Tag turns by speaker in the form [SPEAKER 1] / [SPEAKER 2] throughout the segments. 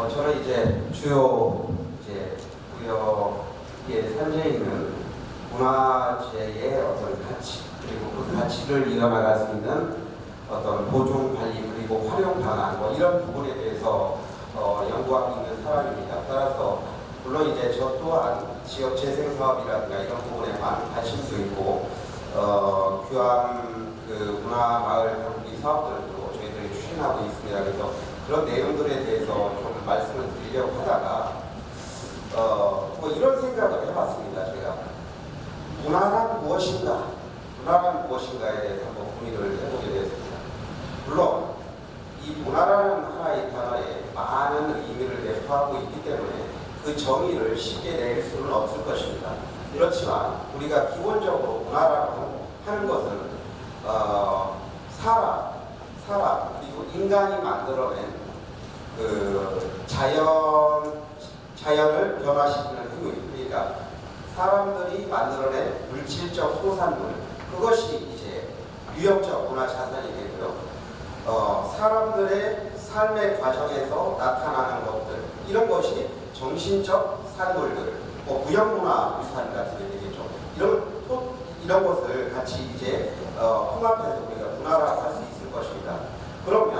[SPEAKER 1] 저는 이제 주요 구역에 산재 있는 문화재의 어떤 가치, 그리고 그 가치를 이어나갈 수 있는 어떤 보존 관리 그리고 활용 방안 이런 부분에 대해서 연구하고 있는 사람입니다. 따라서 물론 이제 저 또한 지역 재생 사업이라든가 이런 부분에 많은 관심도 있고 규암 그 문화마을 경비 사업들도 저희들이 추진하고 있습니다. 그래서 그런 내용들에 대해서 좀 말씀을 드리려고 하다가 이런 생각을 해봤습니다. 제가 문화란 무엇인가? 문화란 무엇인가에 대해서 한번 고민을 해보게 되었습니다. 물론 이 문화라는 하나의 단어에 많은 의미를 내포하고 있기 때문에 그 정의를 쉽게 내릴 수는 없을 것입니다. 그렇지만 우리가 기본적으로 문화라고 하는 것은 사람 그리고 인간이 만들어낸 그 자연을 변화시키는 행위, 그러니까 사람들이 만들어낸 물질적 소산물, 그것이 이제 유형적 문화 자산이 되고요. 사람들의 삶의 과정에서 나타나는 것들, 이런 것이 정신적 산물들, 무형문화 유산 같은 게 되겠죠. 이런 것을 같이 이제 통합해서 우리가 문화라고 할 수 있을 것입니다. 그러면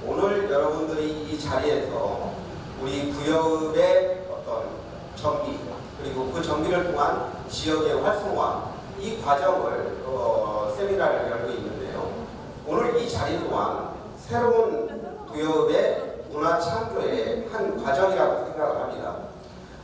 [SPEAKER 1] 오늘 여러분들이 이 자리에서 우리 구역의 어떤 정비, 그리고 그 정비를 통한 지역의 활성화, 이 과정을 세미나를 열고 있는데요. 오늘 이 자리 또한 새로운 구역의 문화 창조의 한 과정이라고 생각을 합니다.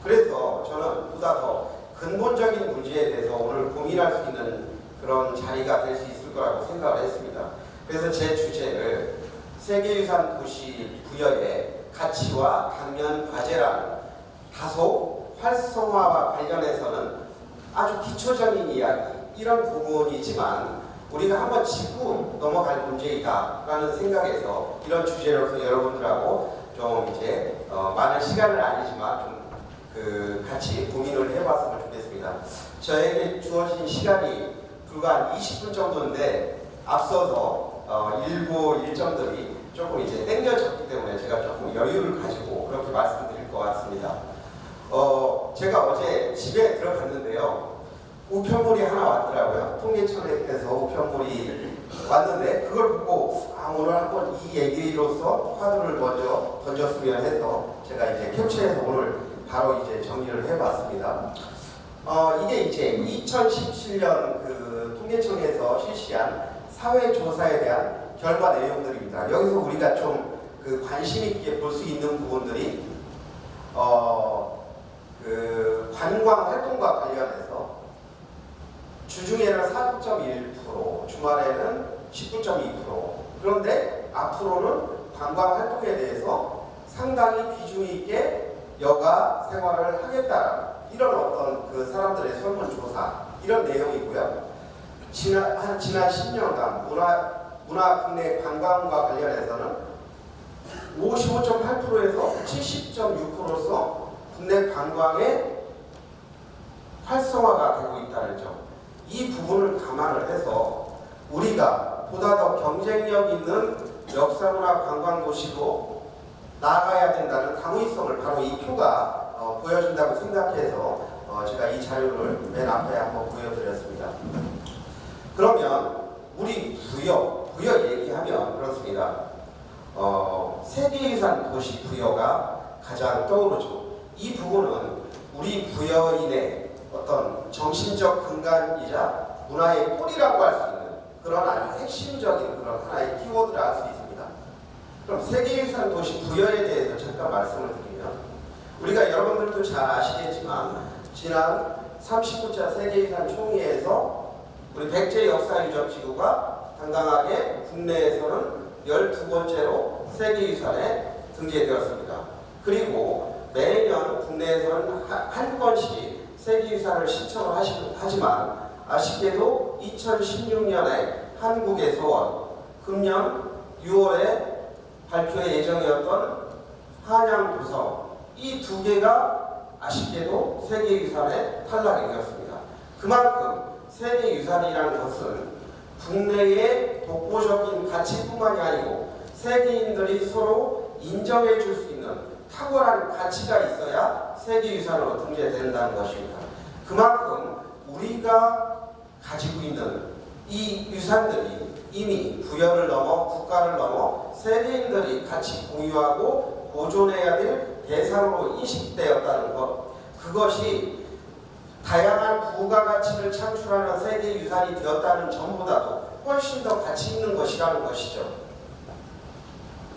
[SPEAKER 1] 그래서 저는 보다 더 근본적인 문제에 대해서 오늘 고민할 수 있는 그런 자리가 될 수 있을 거라고 생각을 했습니다. 그래서 제 주제를 세계유산 도시 부여의 가치와 당면 과제라는 다소 활성화와 관련해서는 아주 기초적인 이야기, 이런 부분이지만 우리가 한번 짚고 넘어갈 문제이다라는 생각에서 이런 주제로서 여러분들하고 좀 이제 많은 시간은 아니지만 좀 같이 고민을 해봤으면 좋겠습니다. 저에게 주어진 시간이 불과 한 20분 정도인데 앞서서 일부 일정들이 조금 이제 땡겨졌기 때문에 제가 조금 여유를 가지고 그렇게 말씀드릴 것 같습니다. 제가 어제 집에 들어갔는데요. 우편물이 하나 왔더라고요. 통계청에서 우편물이 왔는데 그걸 보고 오늘 한번 이 얘기로서 화두를 먼저 던졌으면 해서 제가 이제 캡처해서 오늘 바로 이제 정리를 해봤습니다. 이게 이제 2017년 그 통계청에서 실시한 사회조사에 대한 결과 내용들입니다. 여기서 우리가 좀 그 관심 있게 볼 수 있는 부분들이 그 관광 활동과 관련해서 주중에는 4.1%, 주말에는 19.2%. 그런데 앞으로는 관광 활동에 대해서 상당히 비중 있게 여가 생활을 하겠다는 이런 어떤 그 사람들의 설문조사, 이런 내용이고요. 지난 10년간 문화 국내 관광과 관련해서는 55.8%에서 70.6%로서 국내 관광의 활성화가 되고 있다는 점, 이 부분을 감안을 해서 우리가 보다 더 경쟁력 있는 역사문화 관광도시로 나아가야 된다는 당위성을 바로 이 표가 보여준다고 생각해서 제가 이 자료를 맨 앞에 한번 보여드렸습니다. 그러면 우리 부여 얘기하면 그렇습니다. 세계유산 도시 부여가 가장 떠오르죠. 이 부분은 우리 부여인의 어떤 정신적 근간이자 문화의 뿌리라고 할 수 있는 그런 아주 핵심적인 그런 하나의 키워드라 할 수 있습니다. 그럼 세계유산 도시 부여에 대해서 잠깐 말씀을 드리면, 우리가 여러분들도 잘 아시겠지만 지난 39차 세계유산 총회에서 우리 백제 역사유적지구가 당당하게 국내에서는 12번째로 세계유산에 등재되었습니다. 그리고 매년 국내에서는 한 건씩 세계유산을 신청을 하지만 아쉽게도 2016년에 한국의 서원, 금년 6월에 발표 예정이었던 한양도성, 이 두 개가 아쉽게도 세계유산에 탈락이 되었습니다. 그만큼 세계유산이라는 것은 국내의 독보적인 가치뿐만이 아니고 세계인들이 서로 인정해 줄 수 있는 탁월한 가치가 있어야 세계유산으로 등재된다는 것입니다. 그만큼 우리가 가지고 있는 이 유산들이 이미 부여를 넘어 국가를 넘어 세계인들이 같이 공유하고 보존해야 될 대상으로 인식되었다는 것, 그것이 다양한 부가가치를 창출하는 세계유산이 되었다는 점보다도 훨씬 더 가치 있는 것이라는 것이죠.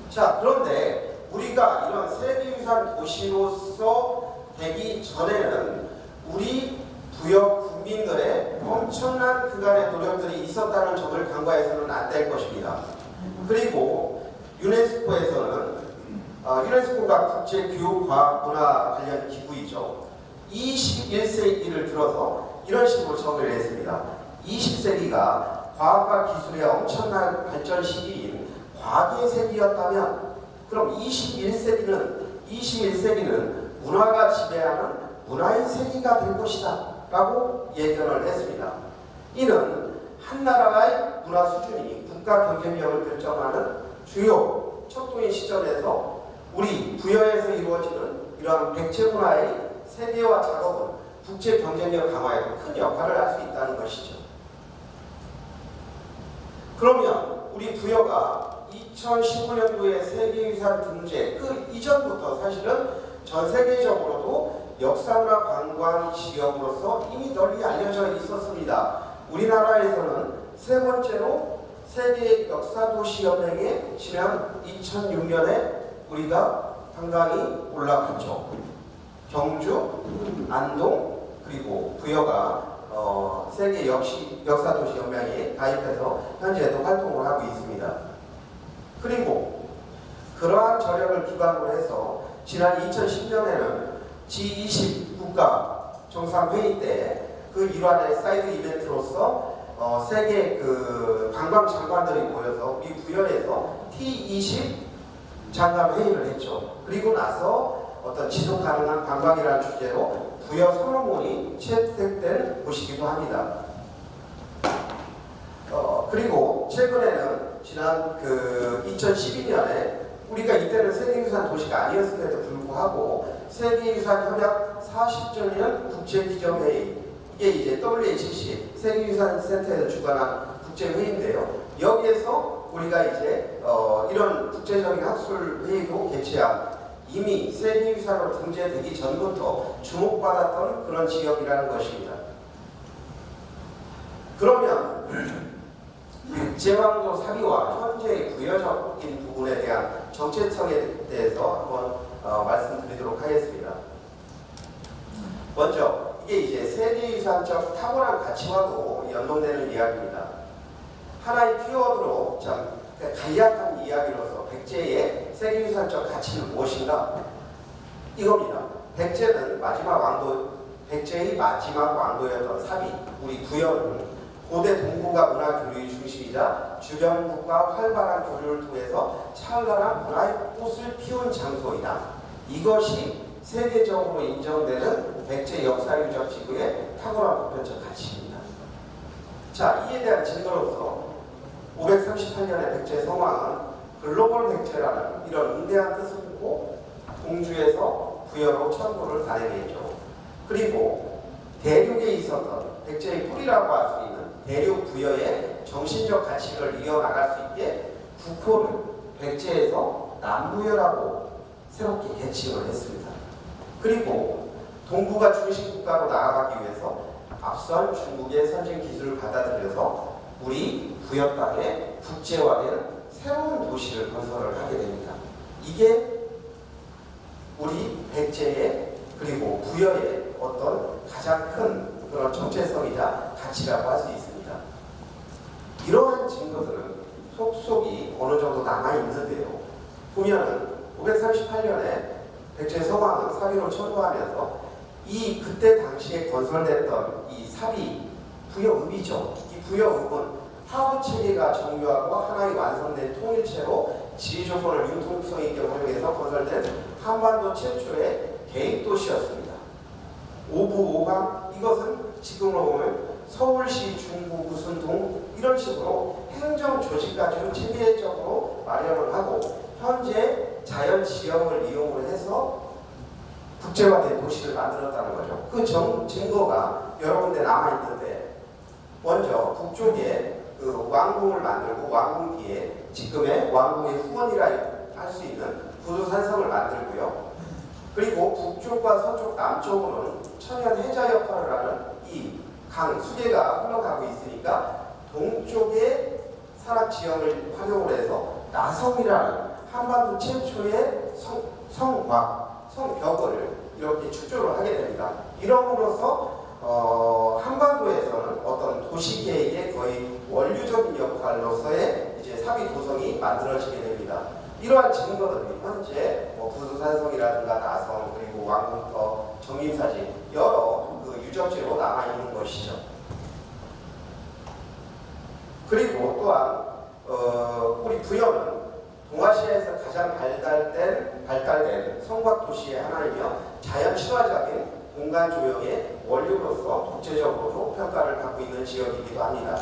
[SPEAKER 1] 자, 그런데 우리가 이런 세계유산 도시로서 되기 전에는 우리 부여 국민들의 엄청난 그간의 노력들이 있었다는 점을 간과해서는 안 될 것입니다. 그리고 유네스코에서는 유네스코가 국제교육과학문화 관련 기구이죠. 21세기를 들어서 이런 식으로 정의를 했습니다. 20세기가 과학과 기술의 엄청난 발전 시기인 과학의 세기였다면, 그럼 21세기는 문화가 지배하는 문화의 세기가 될 것이다 라고 예견을 했습니다. 이는 한 나라의 문화 수준이 국가 경쟁력을 결정하는 주요 척도인 시점에서 우리 부여에서 이루어지는 이러한 백제 문화의 세계화 작업은 국제 경쟁력 강화에도 큰 역할을 할 수 있다는 것이죠. 그러면 우리 부여가 2015년도에 세계유산 등재 그 이전부터 사실은 전 세계적으로도 역사문화 관광 지역으로서 이미 널리 알려져 있었습니다. 우리나라에서는 세 번째로 세계 역사도시연맹에 지난 2006년에 우리가 상당히 올라갔죠. 경주, 안동, 그리고 부여가 세계 역사도시연맹에 가입해서 현재도 활동을 하고 있습니다. 그리고 그러한 저력을 기반으로 해서 지난 2010년에는 G20 국가 정상회의 때 그 일환의 사이드 이벤트로서 세계 그 관광 장관들이 모여서 우리 부여에서 T20 장관 회의를 했죠. 그리고 나서 어떤 지속 가능한 관광이라는 주제로 부여 선언문이 채택된 곳이기도 합니다. 그리고 최근에는 지난 그 2012년에 우리가 이때는 세계유산 도시가 아니었음에도 불구하고 세계유산 협약 40주년 국제기념회의, 이게 이제 WHC 세계유산센터에서 주관한 국제회의인데요. 여기에서 우리가 이제 이런 국제적인 학술 회의도 개최한, 이미 세계유산으로 등재되기 전부터 주목받았던 그런 지역이라는 것입니다. 그러면 백제왕조 사비와 현재의 부여적인 부분에 대한 정체성에 대해서 한번 말씀드리도록 하겠습니다. 먼저 이게 이제 세계유산적 탁월한 가치와도 연동되는 이야기입니다. 하나의 키워드로 참 간략한 이야기로서 백제의 세계유산적 가치는 무엇인가? 이겁니다. 백제는 백제의 마지막 왕도였던 사비, 우리 부여는 고대 동북아 문화 교류의 중심이자 주변국과 활발한 교류를 통해서 찬란한 문화의 꽃을 피운 장소이다. 이것이 세계적으로 인정되는 백제 역사유적 지구의 탁월한 보편적 가치입니다. 자, 이에 대한 증거로서 538년의 백제 성왕은 글로벌 백제라는 이런 응대한 뜻을 두고 공주에서 부여로 천도를 단행했죠. 그리고 대륙에 있었던 백제의 뿌리라고 할 수 있는 대륙 부여의 정신적 가치를 이어나갈 수 있게 국호를 백제에서 남부여라고 새롭게 개칭을 했습니다. 그리고 동북아 중심 국가로 나아가기 위해서 앞선 중국의 선진 기술을 받아들여서 우리 부여 땅에 국제화된 새로운 도시를 건설을 하게 됩니다. 이게 우리 백제의 그리고 부여의 어떤 가장 큰 그런 정체성이자 가치라고 할 수 있습니다. 이러한 증거들은 속속이 어느 정도 남아있는데요. 보면은 538년에 백제 성왕은 사비로 천도하면서 이 그때 당시에 건설됐던 이 사비 부여읍이죠. 이 부여읍은 하부 체계가 정교하고 하나의 완성된 통일체로 지휘조건을 융통성 있게 활용해서 건설된 한반도 최초의 계획도시였습니다. 오부오강, 이것은 지금으로 보면 서울시 중구 무슨 동 이런 식으로 행정조직까지도 체계적으로 마련을 하고 현재 자연 지형을 이용을 해서 국제화된 도시를 만들었다는 거죠. 그 증거가 여러 군데 남아있는데, 먼저 북쪽에 그 왕궁을 만들고 왕궁 뒤에 지금의 왕궁의 후원이라 할 수 있는 부두산성을 만들고요. 그리고 북쪽과 서쪽 남쪽으로는 천연 해저 역할을 하는 이 강 수계가 흘러가고 있으니까 동쪽의 산악 지형을 활용을 해서 나성이라는 한반도 최초의 성벽을 이렇게 축조를 하게 됩니다. 이럼으로써 한반도에서는 어떤 도시 계획의 거의 원류적인 역할로서의 이제 사비 도성이 만들어지게 됩니다. 이러한 증거들이 현재 부두산성이라든가 나성, 그리고 왕궁터, 정림사지 여러 그 유적지로 남아 있는 것이죠. 그리고 또한 우리 부여는 동아시아에서 가장 발달된 성곽 도시의 하나이며 자연 친화적인 공간 조형의 원료로서 국제적으로도 평가를 받고 있는 지역이기도 합니다.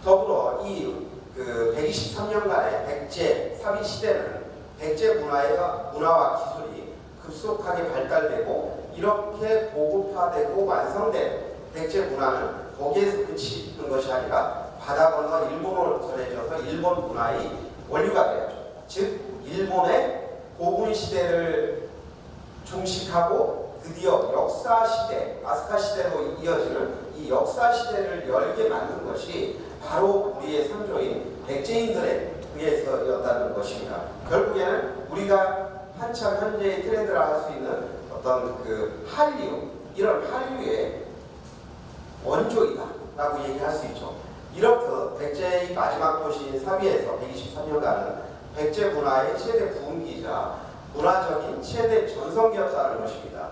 [SPEAKER 1] 더불어 이 123년간의 백제 사비 시대는 백제 문화와 기술이 급속하게 발달되고 이렇게 고급화되고 완성된 백제 문화는 거기에서 그치는 것이 아니라 바다 건너 일본으로 전해져서 일본 문화의 원류가 되었죠. 즉 일본의 고분 시대를 종식하고 드디어 역사 시대, 아스카 시대로 이어지는 이 역사 시대를 열게 만든 것이 바로 우리의 선조인 백제인들에 의해서였다는 것입니다. 결국에는 우리가 한참 현재의 트렌드라 할 수 있는 어떤 그 한류, 이런 한류의 원조이다 라고 얘기할 수 있죠. 이렇게 백제의 마지막 도시인 사비에서 123년간은 백제 문화의 최대 부흥기이자 문화적인 최대 전성기였다는 것입니다.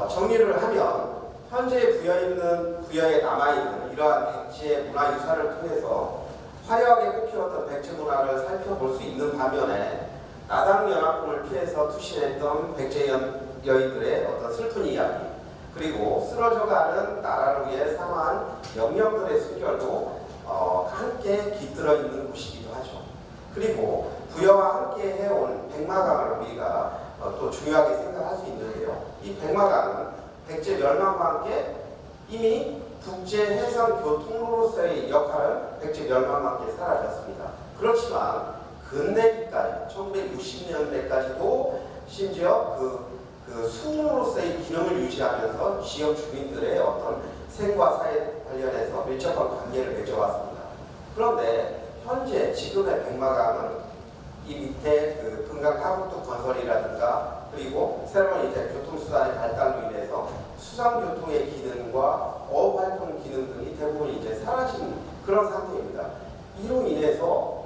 [SPEAKER 1] 정리를 하면 현재 부여에 남아있는 이러한 백제 문화유산을 통해서 화려하게 꽃피웠던 백제 문화를 살펴볼 수 있는 반면에 나당연합군을 피해서 투신했던 백제 여인들의 어떤 슬픈 이야기, 그리고 쓰러져가는 나라를 위해 사망한 영령들의 순결도 함께 깃들어 있는 곳이기도 하죠. 그리고 부여와 함께 해온 백마강을 우리가 또 중요하게 생각할 수 있는데요. 이 백마강은 백제 멸망과 함께 이미 국제 해상 교통로로서의 역할은 백제 멸망과 함께 사라졌습니다. 그렇지만 근대기까지 1960년대까지도 심지어 그 수로서의 기능을 유지하면서 지역 주민들의 어떤 생과 사에 관련해서 밀접한 관계를 맺어왔습니다. 그런데 현재 지금의 백마강은 이 밑에 그 금강 하북도 건설이라든가 그리고 새로운 이제 교통수단의 발달로 인해서 수상교통의 기능과 어업활동 기능 등이 대부분 이제 사라진 그런 상태입니다. 이로 인해서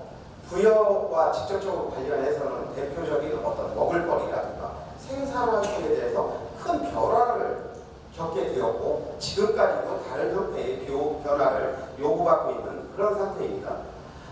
[SPEAKER 1] 부여와 직접적으로 관련해서는 대표적인 어떤 먹을거리라든가 생산하기에 대해서 큰 변화를 겪게 되었고 지금까지도 다른 형태의 변화를 요구받고 있는 그런 상태입니다.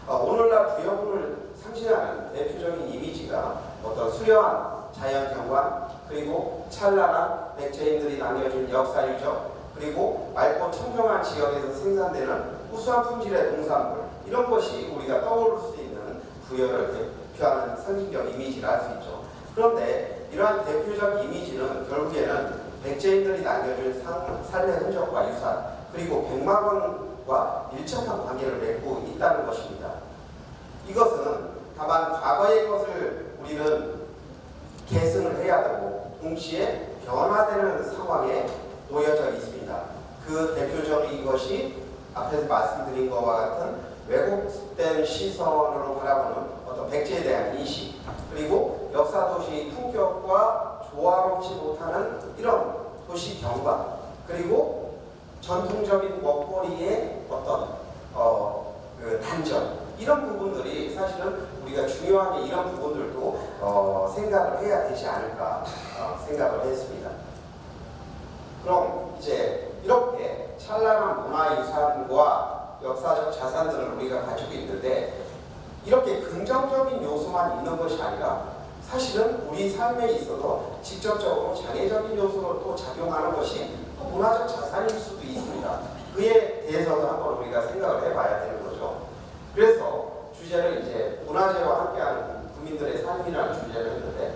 [SPEAKER 1] 오늘날 부여군을 상징하는 대표적인 이미지가 어떤 수려한 자연경관, 그리고 찬란한 백제인들이 남겨준 역사 유적, 그리고 맑고 청정한 지역에서 생산되는 우수한 품질의 농산물, 이런 것이 우리가 떠오를 수 있는 부여를 대표하는 상징적 이미지라 할 수 있죠. 그런데 이러한 대표적 이미지는 결국에는 백제인들이 남겨준 삶의 흔적과 유산, 그리고 백마강과 밀접한 관계를 맺고 있다는 것입니다. 이것은 다만 과거의 것을 우리는 계승을 해야 되고 동시에 변화되는 상황에 놓여져 있습니다. 그 대표적인 것이 앞에서 말씀드린 것과 같은 왜곡된 시선으로 바라보는 어떤 백제에 대한 인식, 그리고 역사도시 품격과 조화롭지 못하는 이런 도시 경관, 그리고 전통적인 먹거리의 어떤 그 단절, 이런 부분들이 사실은 우리가 중요하게 이런 부분들도 생각을 해야 되지 않을까 생각을 했습니다. 그럼 이제 이렇게 찬란한 문화유산과 역사적 자산들을 우리가 가지고 있는데 이렇게 긍정적인 요소만 있는 것이 아니라 사실은 우리 삶에 있어서 직접적으로 장애적인 요소로 또 작용하는 것이 또 문화적 자산일 수도 있습니다. 그에 대해서도 한번 우리가 생각을 해봐야 되는 거죠. 그래서 주제를 이제 문화재와 함께하는 국민들의 삶이라는 주제를 했는데,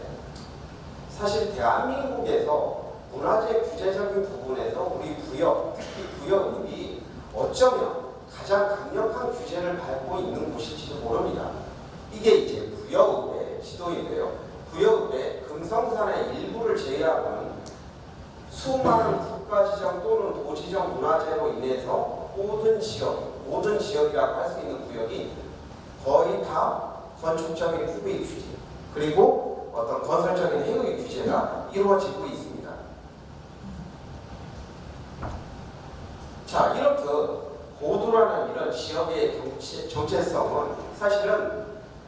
[SPEAKER 1] 사실 대한민국에서 문화재 규제적인 부분에서 우리 부여, 특히 부여읍이 어쩌면 가장 강력한 규제를 밟고 있는 곳일지도 모릅니다. 이게 이제 부여읍의 지도인데요. 부여읍의 금성산의 일부를 제외하고는 수많은 국가지정 또는 도지정 문화재로 인해서 모든 지역이라고 할 수 있는 구역이 거의 다 건축적인 후기 규제, 그리고 어떤 건설적인 행위 규제가 이루어지고 있습니다. 자, 이렇듯 고도라는 이런 지역의 정체성은 사실은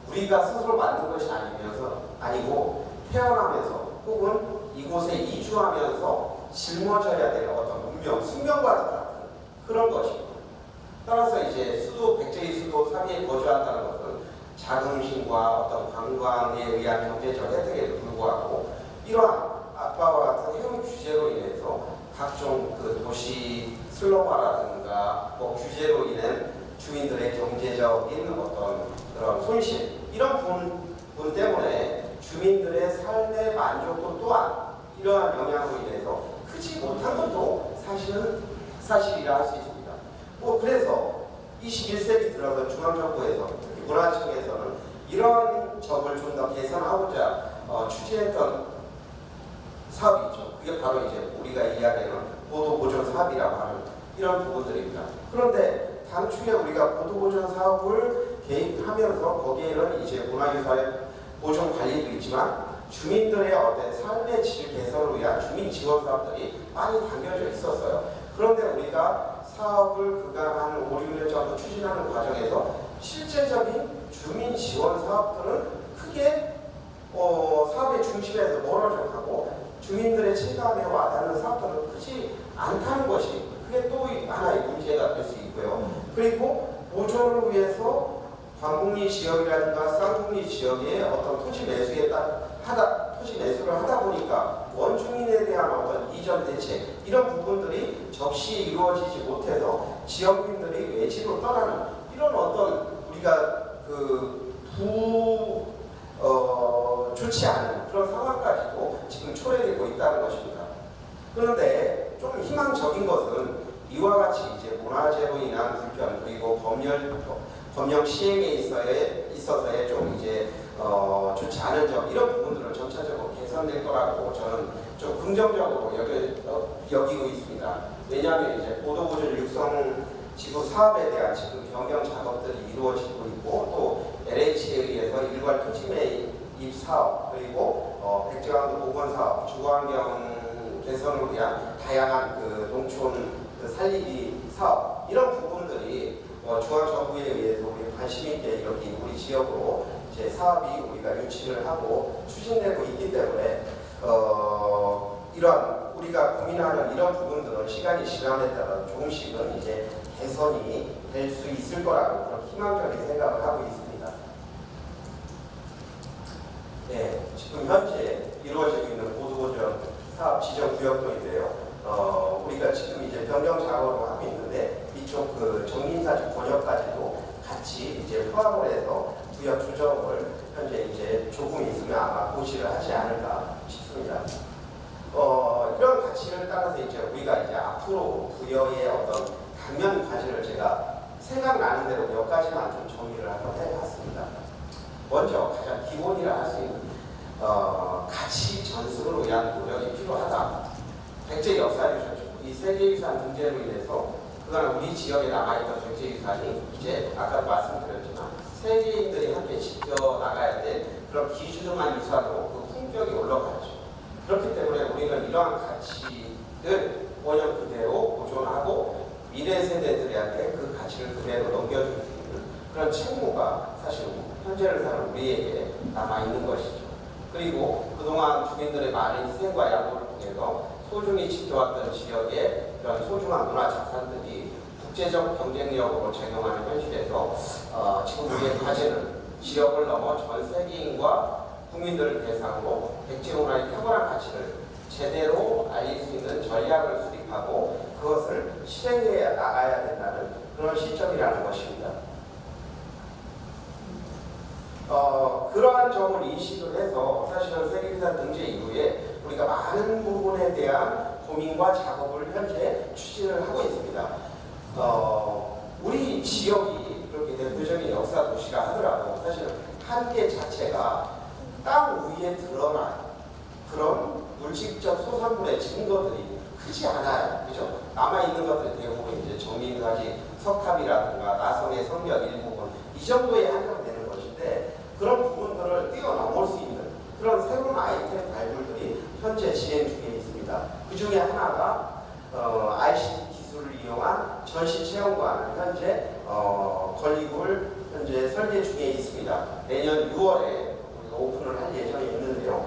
[SPEAKER 1] 우리가 스스로 만든 것이 아니고 태어나면서 혹은 이곳에 이주하면서 짊어져야 될 어떤 운명, 숙명과 같은 그런 것입니다. 따라서 이제 수도, 백제의 수도 3위에 거주한다는 것은 자긍심과 어떤 관광에 의한 경제적 혜택에도 불구하고 이러한 아까와 같은 해운 규제로 인해서 각종 그 도시 슬럼화라든가 규제로 인한 주민들의 경제적인 어떤 그런 손실, 이런 부분 때문에 주민들의 삶의 만족도 또한 이러한 영향으로 인해서 크지 못한 것도 사실이라 할 수 있습니다. 그래서 21세기 들어서 중앙정부에서 특히 문화청에서는 이런 점을 좀 더 개선하고자 추진했던 사업이 있죠. 그게 바로 이제 우리가 이야기하는 고도보존 사업이라고 하는 이런 부분들입니다. 그런데 당초에 우리가 고도보존 사업을 개입하면서 거기에는 이제 문화유산의 보존 관리도 있지만 주민들의 어떤 삶의 질 개선을 위한 주민 지원 사업들이 많이 담겨져 있었어요. 그런데 우리가 사업을 그간 한 5, 6년 정도 추진하는 과정에서 실제적인 주민 지원 사업들은 크게 사업의 중심에서 멀어져 가고 주민들의 체감에 와닿는 사업들은 크지 않다는 것이 그게 또 하나의 문제가 될 수 있고요. 그리고 보존을 위해서 광국리 지역이라든가 쌍국리 지역의 어떤 토지 매수를 하다 보니까 원주민에 대한 어떤 이전 대책, 이런 부분들이 적시 이루어지지 못해서 지역민들이 외지로 떠나는 이런 어떤 우리가 좋지 않은 그런 상황까지도 지금 초래되고 있다는 것입니다. 그런데 좀 희망적인 것은 이와 같이 이제 문화재로 인한 불편, 그리고 법령 시행에 있어서의 좀 이제 좋지 않은 점, 이런 부분들은 점차적으로 개선될 거라고 저는 좀 긍정적으로 여기고 있습니다. 왜냐하면 이제 고도보존 육성 지구 사업에 대한 지금 변경 작업들이 이루어지고 있고, 또 LH에 의해서 일괄 토지 매입 사업, 그리고 백제강도 복원 사업, 주거환경 개선을 위한 다양한 그 농촌 살리기 사업, 이런 부분들이 중앙정부에 의해서 우리 관심 있게 여기 우리 지역으로 이제 사업이 우리가 유치를 하고 추진되고 있기 때문에 이러한 우리가 고민하는 이런 부분들은 시간이 지남에 따라 조금씩은 이제 개선이 될 수 있을 거라고 그런 희망적인 생각을 하고 있습니다. 네, 지금 현재 이루어지고 있는 고도보존 사업 지정 구역도인데요. 우리가 지금 이제 변경 작업을 하고 있는데 이쪽 그 정림사지 권역까지도 같이 이제 포함을 해서 구역 조정을 현재 이제 조금 있으면 아마 고시를 하지 않을까 싶습니다. 이런 가치를 따라서 이제 우리가 이제 앞으로 부여의 어떤 당면 과제를 제가 생각나는 대로 몇 가지만 좀 정리를 한번 해봤습니다. 먼저 가장 기본이라 할 수 있는 가치 전승을 위한 노력이 필요하다. 백제 역사유산, 이 세계유산 등재로 인해서 그간 우리 지역에 남아있던 백제유산이 이제 아까 말씀드렸지만 세계인들이 함께 지켜나가야 될 그런 기준한 유산으로 그 품격이 올라가죠. 그렇기 때문에 우리는 이러한 가치를 원형 그대로 보존하고 미래 세대들한테 그 가치를 그대로 넘겨줄 수 있는 그런 책무가 사실 현재를 사는 우리에게 남아있는 것이죠. 그리고 그동안 주민들의 많은 희생과 양보를 통해서 소중히 지켜왔던 지역의 그런 소중한 문화 자산들이 국제적 경쟁력으로 작용하는 현실에서 지금 우리의 과제는 지역을 넘어 전 세계인과 국민들을 대상으로 백제 문화의 탁월한 가치를 제대로 알릴 수 있는 전략을 수립하고 그것을 실행해 나가야 된다는 그런 시점이라는 것입니다. 그러한 점을 인식을 해서 사실은 세계유산 등재 이후에 우리가 많은 부분에 대한 고민과 작업을 현재 추진을 하고 있습니다. 우리 지역이 그렇게 대표적인 역사 도시라 하더라도 사실은 한계 자체가 땅 위에 드러난 그런 물질적 소산물의 증거들이 크지 않아요. 그죠? 남아있는 것들이 대부분 이제 정민가지 석탑이라든가 나성의 성벽 일부분 이 정도에 한정되는 것인데 그런 부분들을 뛰어넘을 수 있는 그런 새로운 아이템 발굴들이 현재 진행 중에 있습니다. 그 중에 하나가 ICT 기술을 이용한 전시 체험관을 현재 건립을 현재 설계 중에 있습니다. 내년 6월에 우리가 오픈을 할 예정에 있는데요.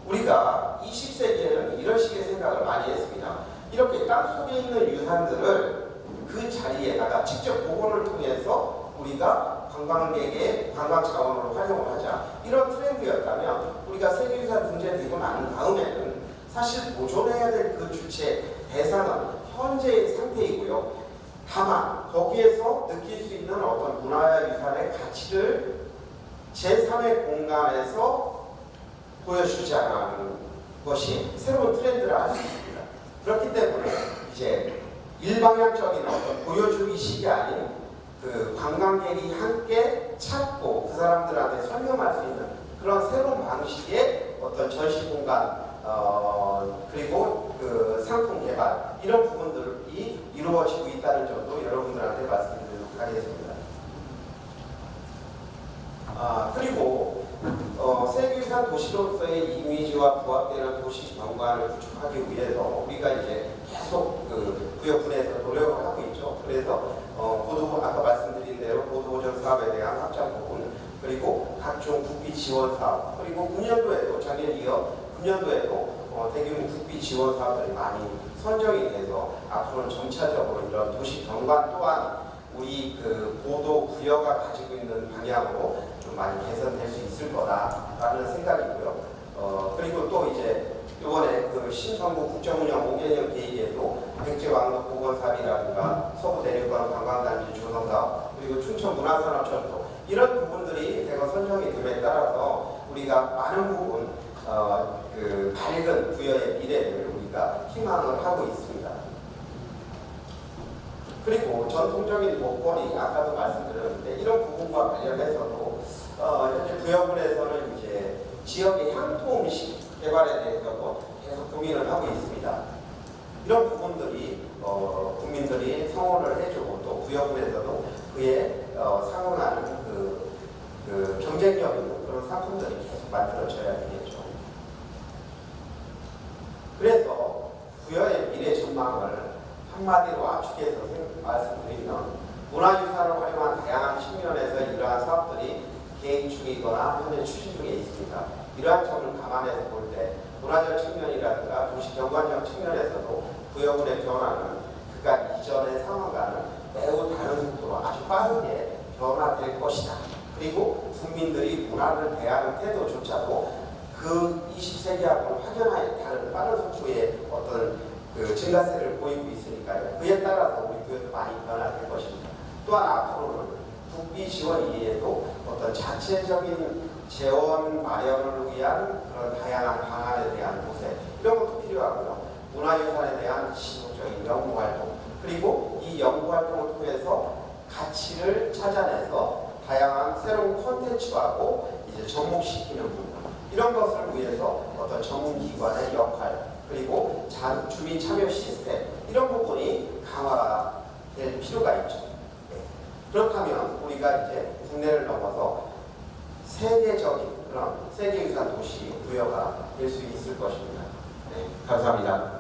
[SPEAKER 1] 우리가 20세기에는 이런 식의 생각을 많이 했습니다. 이렇게 땅속에 있는 유산들을 그 자리에다가 직접 복원을 통해서 우리가 관광객의 관광 자원으로 활용을 하자. 이런 트렌드였다면 우리가 세계유산 등재되고 난 다음에는 사실 보존해야 될 그 주체 대상은 현재의 상태이고요. 다만 거기에서 느낄 수 있는 어떤 문화유산의 가치를 제3의 공간에서 보여주자는 것이 새로운 트렌드를 알 수 있습니다. 그렇기 때문에 이제 일방향적인 어떤 보여주기식이 아닌 그 관광객이 함께 찾고 그 사람들한테 설명할 수 있는 그런 새로운 방식의 어떤 전시 공간 그리고 그 상품 개발 이런 부분들이 이루어지고 있다는 점도 여러분들한테 말씀드리도록 하겠습니다. 그리고 세계유산 도시로서의 이미지와 부합되는 도시 경관을 구축하기 위해서 우리가 이제 계속 그 구역군에서 노력을 하고 있죠. 그래서 보도 아까 말씀드린 대로 보도보전 사업에 대한 확장 부분 그리고 각종 국비 지원 사업 그리고 9년도에도 작년 이어 9년도에도 대규모 국비 지원 사업들이 많이 선정이 돼서 앞으로는 점차적으로 이런 도시 경관 또한 우리 그 보도 부여가 가지고 있는 방향으로 좀 많이 개선될 수 있을 거다라는 생각이고요. 그리고 또 이제 이번에 그 신정부 국정운영 5개년 계획에도 백제왕도 복원사업이라든가 서부대륙간 관광단지 조성사업 그리고 춘천문화산업철도 이런 부분들이 대거 선정이 됨에 따라서 우리가 많은 부분 그 밝은 부여의 미래를 우리가 희망을 하고 있습니다. 그리고 전통적인 먹거리 아까도 말씀드렸는데 이런 부분과 관련해서도 현재 부여군에서는 이제 지역의 향토 음식 개발에 대해서도 계속 고민을 하고 있습니다. 이런 부분들이 국민들이 성원을 해주고 또 부여군에서도 그에 상응하는 그 경쟁력 있는 그런 상품들이 계속 만들어져야 되겠죠. 그래서 부여의 미래 전망을 한마디로 압축해서 말씀드리면 문화유산을 활용한 다양한 측면에서 이러한 사업들이 계획 중이거나 현재 추진 중에 있습니다. 이러한 점을 감안해서 볼 때 문화적 측면이라든가 도시 경관적 측면에서도 부여군의 변화는 그간 이전의 상황과는 매우 다른 속도로 아주 빠르게 변화될 것이다. 그리고 국민들이 문화를 대하는 태도조차도 그 20세기하고는 확연하게 다른 빠른 속도의 어떤 그 증가세를 보이고 있으니까요. 그에 따라서 우리 부여도 많이 변화될 것입니다. 또한 앞으로는 국비 지원 이외에도 어떤 자체적인 재원 마련을 위한 그런 다양한 방안에 대한 모색 이런 것도 필요하고요. 문화유산에 대한 지속적인 연구활동 그리고 이 연구활동을 통해서 가치를 찾아내서 다양한 새로운 콘텐츠하고 이제 접목시키는 부분 이런 것을 위해서 어떤 전문기관의 역할 그리고 주민 참여 시스템 이런 부분이 강화가 될 필요가 있죠. 네. 그렇다면 우리가 이제 국내를 넘어서 세계적인 그런 세계유산 도시 부여가 될 수 있을 것입니다. 네, 감사합니다.